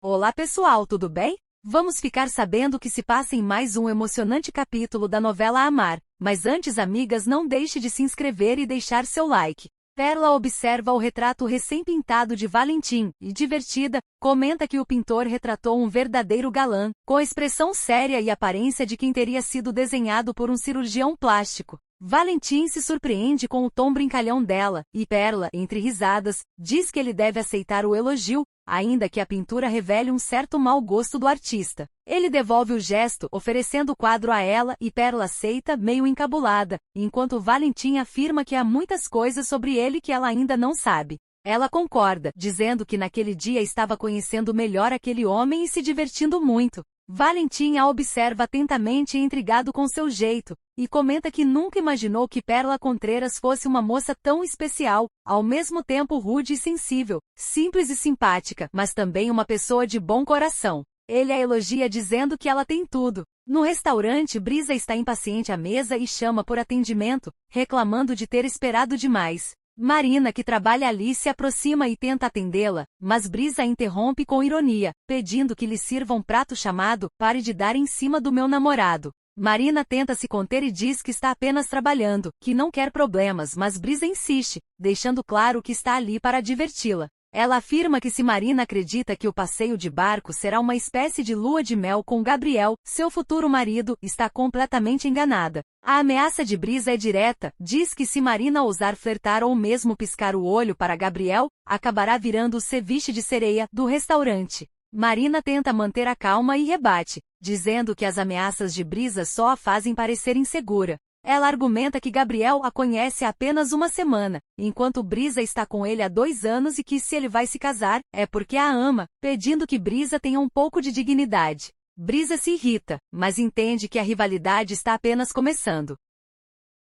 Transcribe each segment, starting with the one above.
Olá pessoal, tudo bem? Vamos ficar sabendo o que se passa em mais um emocionante capítulo da novela Amar. Mas antes, amigas, não deixe de se inscrever e deixar seu like. Perla observa o retrato recém-pintado de Valentim e, divertida, comenta que o pintor retratou um verdadeiro galã, com expressão séria e aparência de quem teria sido desenhado por um cirurgião plástico. Valentim se surpreende com o tom brincalhão dela, e Perla, entre risadas, diz que ele deve aceitar o elogio, ainda que a pintura revele um certo mau gosto do artista. Ele devolve o gesto, oferecendo o quadro a ela, e Perla aceita, meio encabulada, enquanto Valentim afirma que há muitas coisas sobre ele que ela ainda não sabe. Ela concorda, dizendo que naquele dia estava conhecendo melhor aquele homem e se divertindo muito. Valentim a observa atentamente e intrigado com seu jeito, e comenta que nunca imaginou que Perla Contreras fosse uma moça tão especial, ao mesmo tempo rude e sensível, simples e simpática, mas também uma pessoa de bom coração. Ele a elogia dizendo que ela tem tudo. No restaurante, Brisa está impaciente à mesa e chama por atendimento, reclamando de ter esperado demais. Marina, que trabalha ali, se aproxima e tenta atendê-la, mas Brisa a interrompe com ironia, pedindo que lhe sirva um prato chamado "Pare de dar em cima do meu namorado". Marina tenta se conter e diz que está apenas trabalhando, que não quer problemas, mas Brisa insiste, deixando claro que está ali para diverti-la. Ela afirma que se Marina acredita que o passeio de barco será uma espécie de lua de mel com Gabriel, seu futuro marido, está completamente enganada. A ameaça de Brisa é direta, diz que se Marina ousar flertar ou mesmo piscar o olho para Gabriel, acabará virando o ceviche de sereia do restaurante. Marina tenta manter a calma e rebate, dizendo que as ameaças de Brisa só a fazem parecer insegura. Ela argumenta que Gabriel a conhece há apenas uma semana, enquanto Brisa está com ele há 2 anos e que se ele vai se casar, é porque a ama, pedindo que Brisa tenha um pouco de dignidade. Brisa se irrita, mas entende que a rivalidade está apenas começando.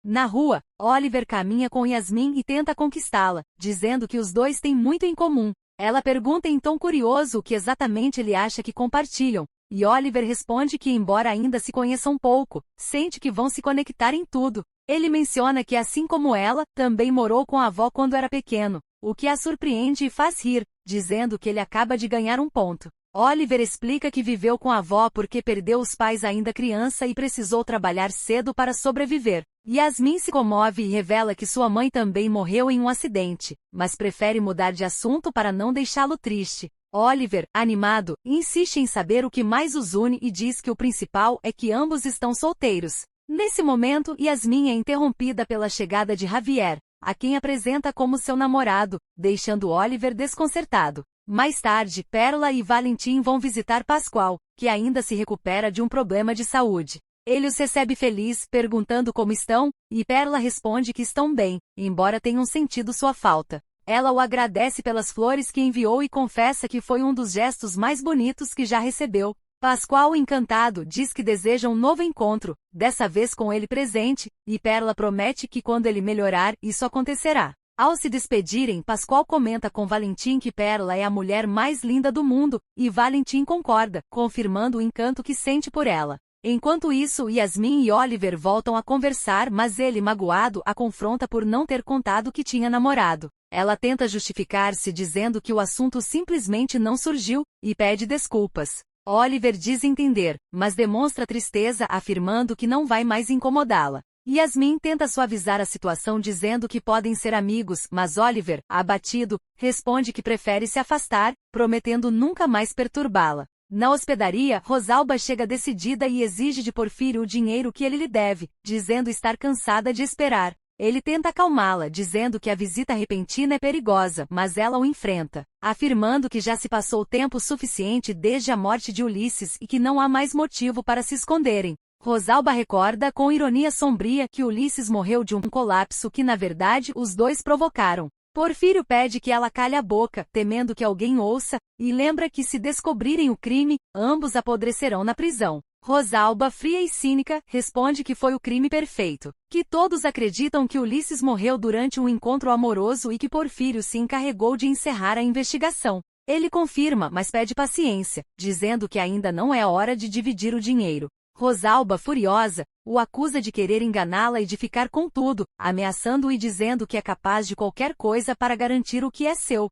Na rua, Oliver caminha com Yasmin e tenta conquistá-la, dizendo que os dois têm muito em comum. Ela pergunta em tom curioso o que exatamente ele acha que compartilham, e Oliver responde que, embora ainda se conheçam pouco, sente que vão se conectar em tudo. Ele menciona que, assim como ela, também morou com a avó quando era pequeno, o que a surpreende e faz rir, dizendo que ele acaba de ganhar um ponto. Oliver explica que viveu com a avó porque perdeu os pais ainda criança e precisou trabalhar cedo para sobreviver. Yasmin se comove e revela que sua mãe também morreu em um acidente, mas prefere mudar de assunto para não deixá-lo triste. Oliver, animado, insiste em saber o que mais os une e diz que o principal é que ambos estão solteiros. Nesse momento, Yasmin é interrompida pela chegada de Javier, a quem apresenta como seu namorado, deixando Oliver desconcertado. Mais tarde, Perla e Valentim vão visitar Pascoal, que ainda se recupera de um problema de saúde. Ele os recebe feliz, perguntando como estão, e Perla responde que estão bem, embora tenham sentido sua falta. Ela o agradece pelas flores que enviou e confessa que foi um dos gestos mais bonitos que já recebeu. Pascoal, encantado, diz que deseja um novo encontro, dessa vez com ele presente, e Perla promete que quando ele melhorar, isso acontecerá. Ao se despedirem, Pascoal comenta com Valentim que Perla é a mulher mais linda do mundo, e Valentim concorda, confirmando o encanto que sente por ela. Enquanto isso, Yasmin e Oliver voltam a conversar, mas ele, magoado, a confronta por não ter contado que tinha namorado. Ela tenta justificar-se dizendo que o assunto simplesmente não surgiu, e pede desculpas. Oliver diz entender, mas demonstra tristeza, afirmando que não vai mais incomodá-la. Yasmin tenta suavizar a situação dizendo que podem ser amigos, mas Oliver, abatido, responde que prefere se afastar, prometendo nunca mais perturbá-la. Na hospedaria, Rosalba chega decidida e exige de Porfírio o dinheiro que ele lhe deve, dizendo estar cansada de esperar. Ele tenta acalmá-la, dizendo que a visita repentina é perigosa, mas ela o enfrenta, afirmando que já se passou tempo suficiente desde a morte de Ulisses e que não há mais motivo para se esconderem. Rosalba recorda com ironia sombria que Ulisses morreu de um colapso que na verdade os dois provocaram. Porfírio pede que ela calhe a boca, temendo que alguém ouça, e lembra que se descobrirem o crime, ambos apodrecerão na prisão. Rosalba, fria e cínica, responde que foi o crime perfeito, que todos acreditam que Ulisses morreu durante um encontro amoroso e que Porfírio se encarregou de encerrar a investigação. Ele confirma, mas pede paciência, dizendo que ainda não é hora de dividir o dinheiro. Rosalba, furiosa, o acusa de querer enganá-la e de ficar com tudo, ameaçando-o e dizendo que é capaz de qualquer coisa para garantir o que é seu.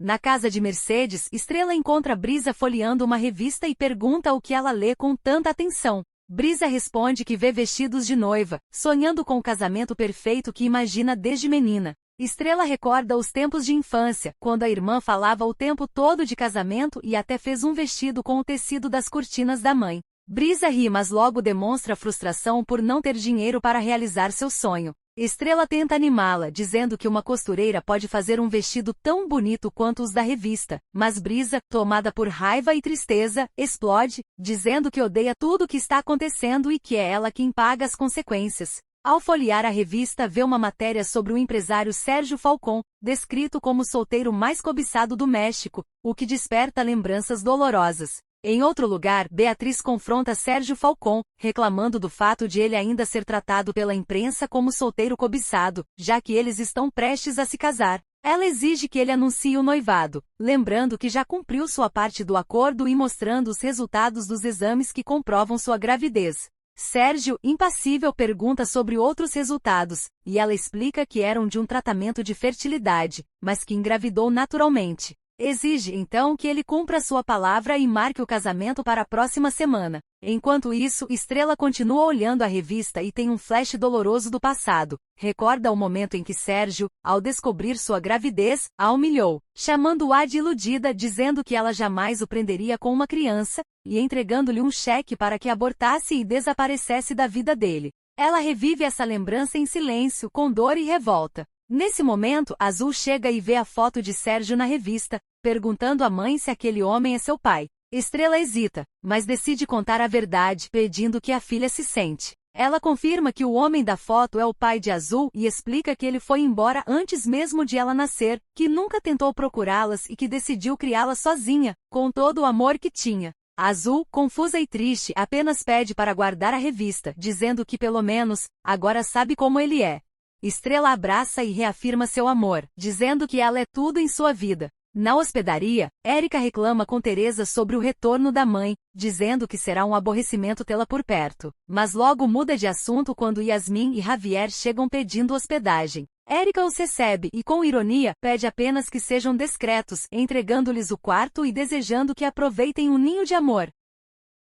Na casa de Mercedes, Estrela encontra Brisa folheando uma revista e pergunta o que ela lê com tanta atenção. Brisa responde que vê vestidos de noiva, sonhando com o casamento perfeito que imagina desde menina. Estrela recorda os tempos de infância, quando a irmã falava o tempo todo de casamento e até fez um vestido com o tecido das cortinas da mãe. Brisa ri, mas logo demonstra frustração por não ter dinheiro para realizar seu sonho. Estrela tenta animá-la, dizendo que uma costureira pode fazer um vestido tão bonito quanto os da revista, mas Brisa, tomada por raiva e tristeza, explode, dizendo que odeia tudo o que está acontecendo e que é ela quem paga as consequências. Ao folhear a revista, vê uma matéria sobre o empresário Sérgio Falcón, descrito como o solteiro mais cobiçado do México, o que desperta lembranças dolorosas. Em outro lugar, Beatriz confronta Sérgio Falcón, reclamando do fato de ele ainda ser tratado pela imprensa como solteiro cobiçado, já que eles estão prestes a se casar. Ela exige que ele anuncie o noivado, lembrando que já cumpriu sua parte do acordo e mostrando os resultados dos exames que comprovam sua gravidez. Sérgio, impassível, pergunta sobre outros resultados, e ela explica que eram de um tratamento de fertilidade, mas que engravidou naturalmente. Exige, então, que ele cumpra sua palavra e marque o casamento para a próxima semana. Enquanto isso, Estrela continua olhando a revista e tem um flash doloroso do passado. Recorda o momento em que Sérgio, ao descobrir sua gravidez, a humilhou, chamando-a de iludida, dizendo que ela jamais o prenderia com uma criança, e entregando-lhe um cheque para que abortasse e desaparecesse da vida dele. Ela revive essa lembrança em silêncio, com dor e revolta. Nesse momento, Azul chega e vê a foto de Sérgio na revista, perguntando à mãe se aquele homem é seu pai. Estrela hesita, mas decide contar a verdade, pedindo que a filha se sente. Ela confirma que o homem da foto é o pai de Azul e explica que ele foi embora antes mesmo de ela nascer, que nunca tentou procurá-las e que decidiu criá-la sozinha, com todo o amor que tinha. Azul, confusa e triste, apenas pede para guardar a revista, dizendo que pelo menos, agora sabe como ele é. Estrela abraça e reafirma seu amor, dizendo que ela é tudo em sua vida. Na hospedaria, Érica reclama com Teresa sobre o retorno da mãe, dizendo que será um aborrecimento tê-la por perto. Mas logo muda de assunto quando Yasmin e Javier chegam pedindo hospedagem. Érica os recebe e, com ironia, pede apenas que sejam discretos, entregando-lhes o quarto e desejando que aproveitem um ninho de amor.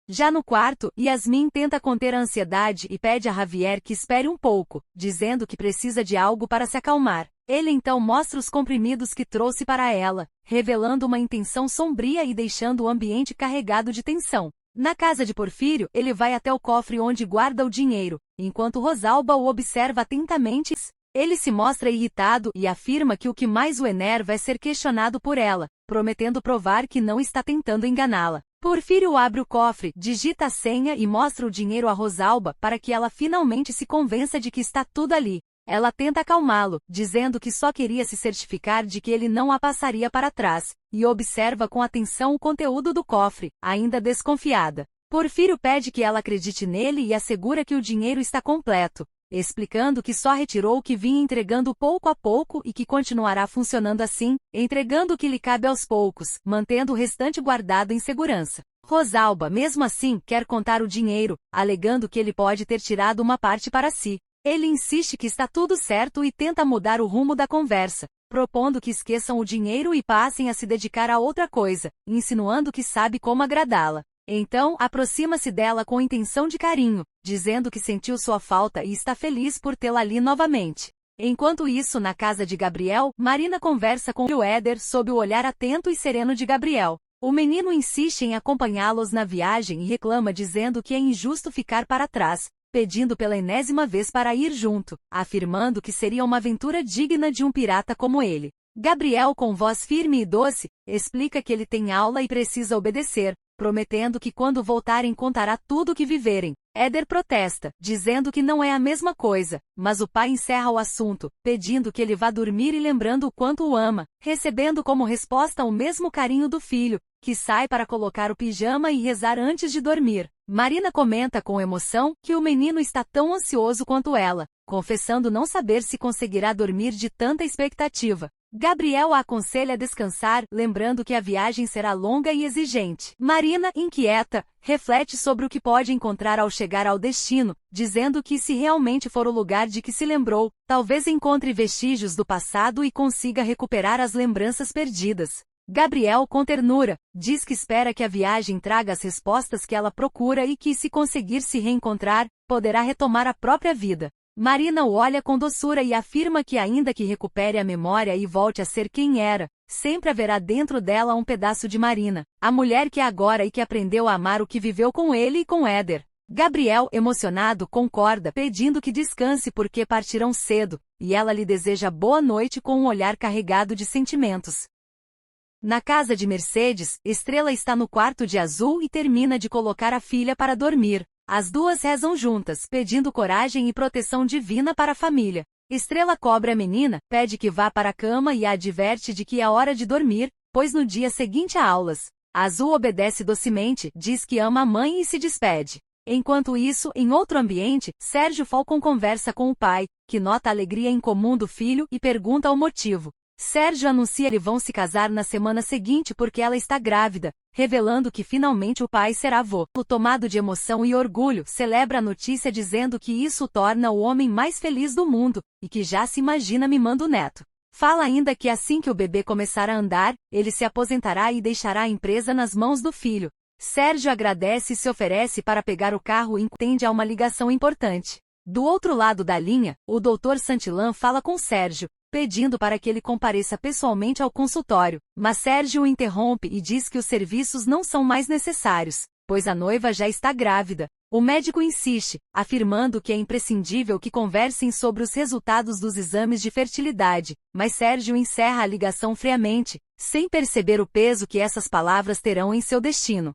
Já no quarto, Yasmin tenta conter a ansiedade e pede a Javier que espere um pouco, dizendo que precisa de algo para se acalmar. Ele então mostra os comprimidos que trouxe para ela, revelando uma intenção sombria e deixando o ambiente carregado de tensão. Na casa de Porfírio, ele vai até o cofre onde guarda o dinheiro, enquanto Rosalba o observa atentamente. Ele se mostra irritado e afirma que o que mais o enerva é ser questionado por ela, prometendo provar que não está tentando enganá-la. Porfírio abre o cofre, digita a senha e mostra o dinheiro a Rosalba para que ela finalmente se convença de que está tudo ali. Ela tenta acalmá-lo, dizendo que só queria se certificar de que ele não a passaria para trás, e observa com atenção o conteúdo do cofre, ainda desconfiada. Porfírio pede que ela acredite nele e assegura que o dinheiro está completo, explicando que só retirou o que vinha entregando pouco a pouco e que continuará funcionando assim, entregando o que lhe cabe aos poucos, mantendo o restante guardado em segurança. Rosalba, mesmo assim, quer contar o dinheiro, alegando que ele pode ter tirado uma parte para si. Ele insiste que está tudo certo e tenta mudar o rumo da conversa, propondo que esqueçam o dinheiro e passem a se dedicar a outra coisa, insinuando que sabe como agradá-la. Então, aproxima-se dela com intenção de carinho, dizendo que sentiu sua falta e está feliz por tê-la ali novamente. Enquanto isso, na casa de Gabriel, Marina conversa com o Éder sob o olhar atento e sereno de Gabriel. O menino insiste em acompanhá-los na viagem e reclama dizendo que é injusto ficar para trás, pedindo pela enésima vez para ir junto, afirmando que seria uma aventura digna de um pirata como ele. Gabriel, com voz firme e doce, explica que ele tem aula e precisa obedecer, prometendo que quando voltarem contará tudo o que viverem. Éder protesta, dizendo que não é a mesma coisa, mas o pai encerra o assunto, pedindo que ele vá dormir e lembrando o quanto o ama, recebendo como resposta o mesmo carinho do filho, que sai para colocar o pijama e rezar antes de dormir. Marina comenta com emoção que o menino está tão ansioso quanto ela, confessando não saber se conseguirá dormir de tanta expectativa. Gabriel a aconselha a descansar, lembrando que a viagem será longa e exigente. Marina, inquieta, reflete sobre o que pode encontrar ao chegar ao destino, dizendo que se realmente for o lugar de que se lembrou, talvez encontre vestígios do passado e consiga recuperar as lembranças perdidas. Gabriel, com ternura, diz que espera que a viagem traga as respostas que ela procura e que, se conseguir se reencontrar, poderá retomar a própria vida. Marina o olha com doçura e afirma que, ainda que recupere a memória e volte a ser quem era, sempre haverá dentro dela um pedaço de Marina, a mulher que é agora e que aprendeu a amar o que viveu com ele e com Éder. Gabriel, emocionado, concorda, pedindo que descanse porque partirão cedo, e ela lhe deseja boa noite com um olhar carregado de sentimentos. Na casa de Mercedes, Estrela está no quarto de Azul e termina de colocar a filha para dormir. As duas rezam juntas, pedindo coragem e proteção divina para a família. Estrela cobre a menina, pede que vá para a cama e a adverte de que é hora de dormir, pois no dia seguinte há aulas. Azul obedece docemente, diz que ama a mãe e se despede. Enquanto isso, em outro ambiente, Sérgio Falcon conversa com o pai, que nota a alegria incomum do filho e pergunta o motivo. Sérgio anuncia que vão se casar na semana seguinte porque ela está grávida, revelando que finalmente o pai será avô. Tomado de emoção e orgulho, celebra a notícia dizendo que isso o torna o homem mais feliz do mundo, e que já se imagina mimando o neto. Fala ainda que assim que o bebê começar a andar, ele se aposentará e deixará a empresa nas mãos do filho. Sérgio agradece e se oferece para pegar o carro e entende a uma ligação importante. Do outro lado da linha, o Dr. Santillan fala com Sérgio, pedindo para que ele compareça pessoalmente ao consultório, mas Sérgio o interrompe e diz que os serviços não são mais necessários, pois a noiva já está grávida. O médico insiste, afirmando que é imprescindível que conversem sobre os resultados dos exames de fertilidade, mas Sérgio encerra a ligação friamente, sem perceber o peso que essas palavras terão em seu destino.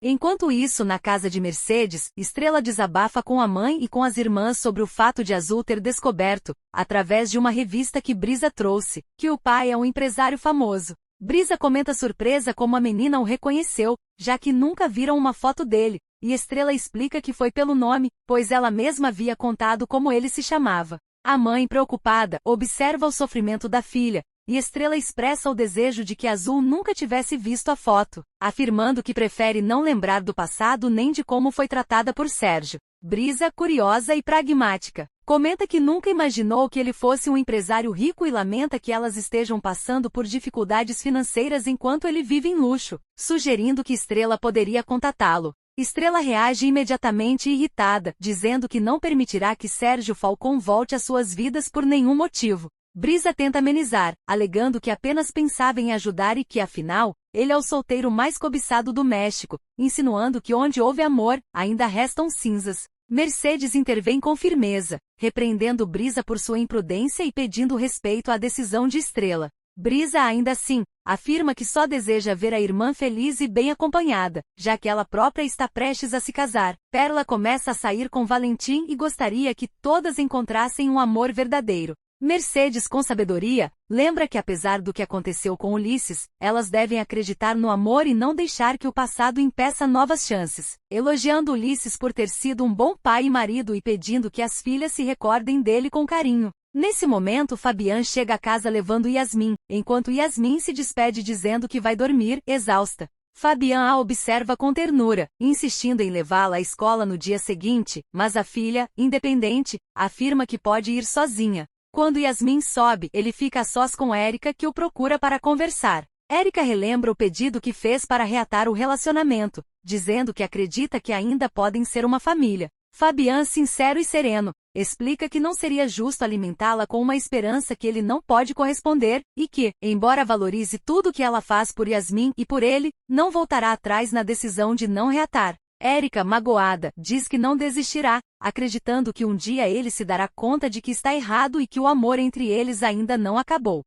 Enquanto isso, na casa de Mercedes, Estrela desabafa com a mãe e com as irmãs sobre o fato de Azul ter descoberto, através de uma revista que Brisa trouxe, que o pai é um empresário famoso. Brisa comenta surpresa como a menina o reconheceu, já que nunca viram uma foto dele, e Estrela explica que foi pelo nome, pois ela mesma havia contado como ele se chamava. A mãe, preocupada, observa o sofrimento da filha, e Estrela expressa o desejo de que Azul nunca tivesse visto a foto, afirmando que prefere não lembrar do passado nem de como foi tratada por Sérgio. Brisa, curiosa e pragmática, comenta que nunca imaginou que ele fosse um empresário rico e lamenta que elas estejam passando por dificuldades financeiras enquanto ele vive em luxo, sugerindo que Estrela poderia contatá-lo. Estrela reage imediatamente irritada, dizendo que não permitirá que Sérgio Falcon volte às suas vidas por nenhum motivo. Brisa tenta amenizar, alegando que apenas pensava em ajudar e que, afinal, ele é o solteiro mais cobiçado do México, insinuando que onde houve amor, ainda restam cinzas. Mercedes intervém com firmeza, repreendendo Brisa por sua imprudência e pedindo respeito à decisão de Estrela. Brisa, ainda assim, afirma que só deseja ver a irmã feliz e bem acompanhada, já que ela própria está prestes a se casar. Pérola começa a sair com Valentim e gostaria que todas encontrassem um amor verdadeiro. Mercedes, com sabedoria, lembra que apesar do que aconteceu com Ulisses, elas devem acreditar no amor e não deixar que o passado impeça novas chances. Elogiando Ulisses por ter sido um bom pai e marido e pedindo que as filhas se recordem dele com carinho. Nesse momento, Fabian chega à casa levando Yasmin, enquanto Yasmin se despede dizendo que vai dormir, exausta. Fabian a observa com ternura, insistindo em levá-la à escola no dia seguinte, mas a filha, independente, afirma que pode ir sozinha. Quando Yasmin sobe, ele fica a sós com Érica, que o procura para conversar. Érica relembra o pedido que fez para reatar o relacionamento, dizendo que acredita que ainda podem ser uma família. Fabian, sincero e sereno, explica que não seria justo alimentá-la com uma esperança que ele não pode corresponder, e que, embora valorize tudo que ela faz por Yasmin e por ele, não voltará atrás na decisão de não reatar. Érica, magoada, diz que não desistirá, acreditando que um dia ele se dará conta de que está errado e que o amor entre eles ainda não acabou.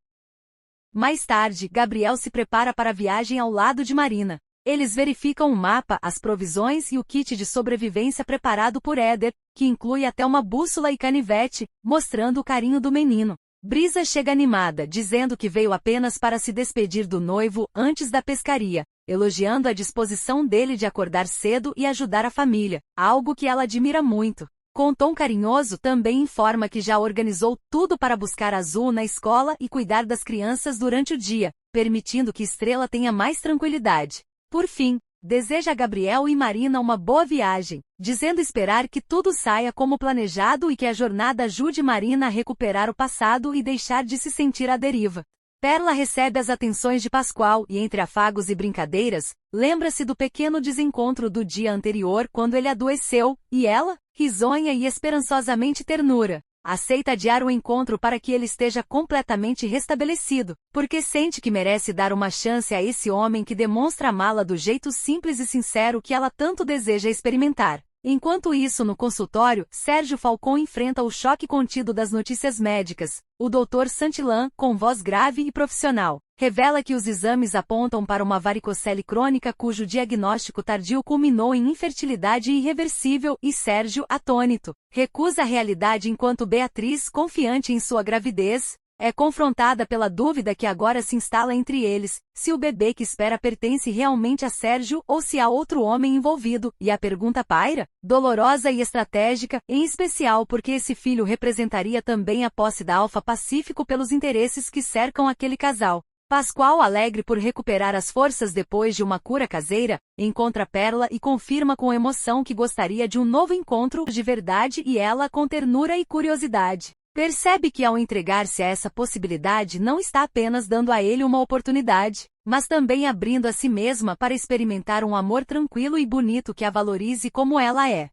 Mais tarde, Gabriel se prepara para a viagem ao lado de Marina. Eles verificam o mapa, as provisões e o kit de sobrevivência preparado por Éder, que inclui até uma bússola e canivete, mostrando o carinho do menino. Brisa chega animada, dizendo que veio apenas para se despedir do noivo antes da pescaria, elogiando a disposição dele de acordar cedo e ajudar a família, algo que ela admira muito. Com tom carinhoso, também informa que já organizou tudo para buscar Azul na escola e cuidar das crianças durante o dia, permitindo que Estrela tenha mais tranquilidade. Por fim, deseja a Gabriel e Marina uma boa viagem, dizendo esperar que tudo saia como planejado e que a jornada ajude Marina a recuperar o passado e deixar de se sentir à deriva. Perla recebe as atenções de Pascoal e, entre afagos e brincadeiras, lembra-se do pequeno desencontro do dia anterior quando ele adoeceu, e ela, risonha e esperançosamente ternura, aceita adiar o encontro para que ele esteja completamente restabelecido, porque sente que merece dar uma chance a esse homem que demonstra amá-la do jeito simples e sincero que ela tanto deseja experimentar. Enquanto isso, no consultório, Sérgio Falcão enfrenta o choque contido das notícias médicas. O Dr. Santillan, com voz grave e profissional, revela que os exames apontam para uma varicocele crônica cujo diagnóstico tardio culminou em infertilidade irreversível e Sérgio, atônito, recusa a realidade enquanto Beatriz, confiante em sua gravidez, é confrontada pela dúvida que agora se instala entre eles, se o bebê que espera pertence realmente a Sérgio ou se há outro homem envolvido, e a pergunta paira, dolorosa e estratégica, em especial porque esse filho representaria também a posse da Alfa Pacífico pelos interesses que cercam aquele casal. Pascoal, alegre por recuperar as forças depois de uma cura caseira, encontra Perla e confirma com emoção que gostaria de um novo encontro de verdade e ela com ternura e curiosidade. Percebe que ao entregar-se a essa possibilidade não está apenas dando a ele uma oportunidade, mas também abrindo a si mesma para experimentar um amor tranquilo e bonito que a valorize como ela é.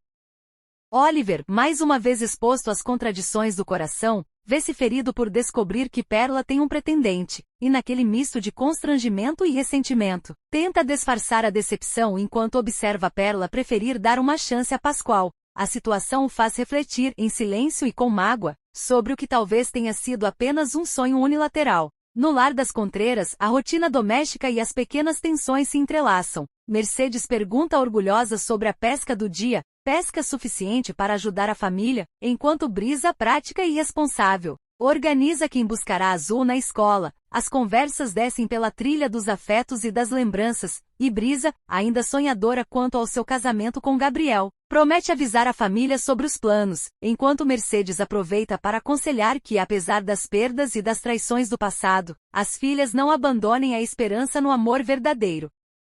Oliver, mais uma vez exposto às contradições do coração, vê-se ferido por descobrir que Perla tem um pretendente, e naquele misto de constrangimento e ressentimento, tenta disfarçar a decepção enquanto observa Perla preferir dar uma chance a Pascoal. A situação o faz refletir, em silêncio e com mágoa, sobre o que talvez tenha sido apenas um sonho unilateral. No lar das Contreras, a rotina doméstica e as pequenas tensões se entrelaçam. Mercedes pergunta orgulhosa sobre a pesca do dia, pesca suficiente para ajudar a família, enquanto Brisa, prática e responsável, organiza quem buscará Azul na escola. As conversas descem pela trilha dos afetos e das lembranças, e Brisa, ainda sonhadora quanto ao seu casamento com Gabriel, promete avisar a família sobre os planos, enquanto Mercedes aproveita para aconselhar que, apesar das perdas e das traições do passado, as filhas não abandonem a esperança no amor verdadeiro.